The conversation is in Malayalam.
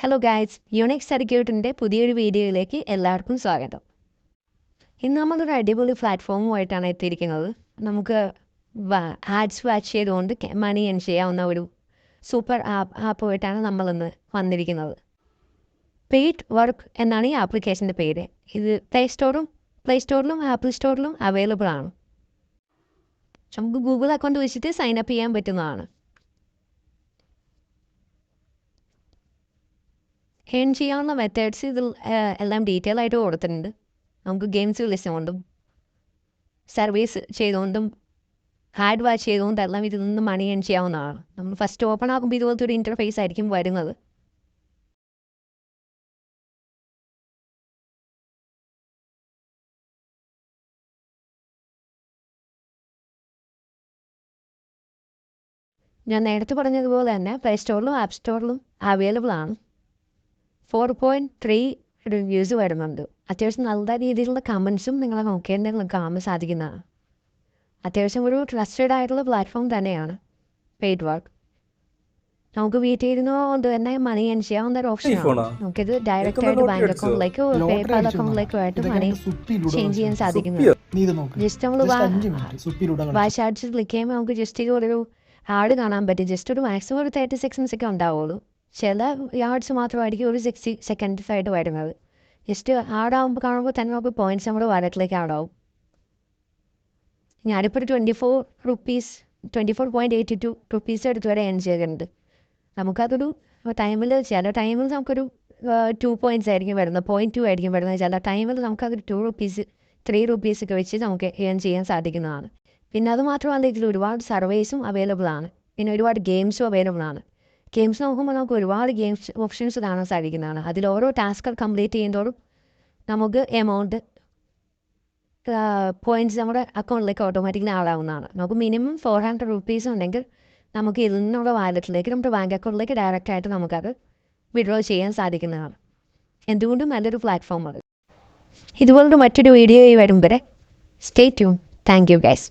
ഹലോ ഗൈസ്, യൂണിക്സ് സർക്യൂട്ടിൻ്റെ പുതിയൊരു വീഡിയോയിലേക്ക് എല്ലാവർക്കും സ്വാഗതം. ഇന്ന് നമ്മളൊരു അടിപൊളി പ്ലാറ്റ്ഫോമുമായിട്ടാണ് എത്തിയിരിക്കുന്നത്. നമുക്ക് ആഡ്സ് വാച്ച് ചെയ്തുകൊണ്ട് മണി ഏൺ ചെയ്യാവുന്ന ഒരു സൂപ്പർ ആപ്പുമായിട്ടാണ് നമ്മളിന്ന് വന്നിരിക്കുന്നത്. പെയ്ഡ് വർക്ക് എന്നാണ് ഈ ആപ്ലിക്കേഷൻ്റെ പേര്. ഇത് പ്ലേ സ്റ്റോറിലും ആപ്പിൾ സ്റ്റോറിലും അവൈലബിൾ ആണ്. നമുക്ക് ഗൂഗിൾ അക്കൗണ്ട് വെച്ചിട്ട് സൈൻ അപ്പ് ചെയ്യാൻ പറ്റുന്നതാണ്. ഏൺ ചെയ്യാവുന്ന മെത്തേഡ്സ് ഇതിൽ എല്ലാം ഡീറ്റെയിൽ ആയിട്ട് കൊടുത്തിട്ടുണ്ട്. നമുക്ക് ഗെയിംസ് കളിച്ചുകൊണ്ടും സർവീസ് ചെയ്തുകൊണ്ടും ആഡ് വാച്ച് ചെയ്തുകൊണ്ടും എല്ലാം ഇതിൽ നിന്ന് മണി ഏൺ ചെയ്യാവുന്നതാണ്. നമ്മൾ ഫസ്റ്റ് ഓപ്പൺ ആക്കുമ്പോൾ ഇതുപോലത്തെ ഒരു ഇൻ്റർഫേസ് ആയിരിക്കും വരുന്നത്. ഞാൻ നേരത്തെ പറഞ്ഞതുപോലെ തന്നെ പ്ലേ സ്റ്റോറിലും ആപ്പ് സ്റ്റോറിലും അവൈലബിൾ ആണ്. 4.3 റിവ്യൂസ് വരുന്നുണ്ട്. അത്യാവശ്യം നല്ല രീതിയിലുള്ള കമൻസും നിങ്ങളെ നോക്കിയാൽ കാണാൻ സാധിക്കുന്നതാണ്. അത്യാവശ്യം ഒരു ട്രസ്റ്റഡ് ആയിട്ടുള്ള പ്ലാറ്റ്ഫോം തന്നെയാണ് പെയ്ഡ് വർക്ക്. നമുക്ക് വീട്ടിൽ ഇരുന്നുകൊണ്ട് തന്നെ മണി ഏൺ ചെയ്യാവുന്ന ഒരു ഓപ്ഷനാണ്. നമുക്കിത് ഡയറക്റ്റ് ആയിട്ട് ബാങ്ക് അക്കൗണ്ടിലേക്കോ പേപാൽ അക്കൗണ്ടിലേക്കോ ആയിട്ട് മണി ചേഞ്ച് ചെയ്യാൻ സാധിക്കുന്നത്. ജസ്റ്റ് നമ്മൾ വാച്ച് ആഡ്സ് ക്ലിക്ക് ചെയ്യുമ്പോൾ നമുക്ക് ജസ്റ്റ് ഒരു ആഡ് കാണാൻ പറ്റും. ജസ്റ്റ് ഒരു മാക്സിമം ഒരു 30 സെക്കൻഡ്സ് ഒക്കെ ഉണ്ടാവുള്ളൂ. ചില യാർഡ്സ് മാത്രമായിരിക്കും ഒരു 60 സെക്കൻഡ്സ് ആയിട്ട് വരുന്നത്. ജസ്റ്റ് ആടാകുമ്പോൾ കാണുമ്പോൾ തന്നെ നമുക്ക് പോയിൻറ്റ്സ് നമ്മുടെ വാലറ്റിലേക്ക് ആടാവും. ഞാനിപ്പോൾ ഒരു 24.82 റുപ്പീസ് എടുത്ത് വരെ ഏൺ ചെയ്തിട്ടുണ്ട്. നമുക്കതൊരു ടൈമിൽ ചില ടൈമിൽ നമുക്കൊരു 2 പോയിൻറ്റ്സ് ആയിരിക്കും വരുന്നത്, 0.2 ആയിരിക്കും വരുന്നത്. ചില ടൈമിൽ നമുക്കതൊരു 2 റുപ്പീസ് 3 റുപ്പീസ് ഒക്കെ വെച്ച് നമുക്ക് ഏൺ ചെയ്യാൻ സാധിക്കുന്നതാണ്. പിന്നെ അത് മാത്രമല്ല, ഇതിൽ ഒരുപാട് സർവേസും അവൈലബിൾ ആണ്. പിന്നെ ഒരുപാട് ഗെയിംസും അവൈലബിൾ ആണ്. ഗെയിംസ് നോക്കുമ്പോൾ നമുക്ക് ഒരുപാട് ഗെയിംസ് ഓപ്ഷൻസ് കാണാൻ സാധിക്കുന്നതാണ്. അതിൽ ഓരോ ടാസ്ക് കംപ്ലീറ്റ് ചെയ്യുന്നതോടും നമുക്ക് എമൗണ്ട് പോയിൻറ്റ്സ് നമ്മുടെ അക്കൗണ്ടിലേക്ക് ഓട്ടോമാറ്റിക്കലി ആടാവുന്നതാണ്. നമുക്ക് മിനിമം 400 റുപ്പീസ് ഉണ്ടെങ്കിൽ നമുക്ക് ഇതിൽ നിന്നുള്ള വാലറ്റിലേക്ക് നമ്മുടെ ബാങ്ക് അക്കൗണ്ടിലേക്ക് ഡയറക്റ്റായിട്ട് നമുക്കത് വിഡ്രോ ചെയ്യാൻ സാധിക്കുന്നതാണ്. എന്തുകൊണ്ടും നല്ലൊരു പ്ലാറ്റ്ഫോമാണ്. ഇതുപോലൊരു മറ്റൊരു വീഡിയോയിൽ വരും വരെ stay tune. Thank you guys.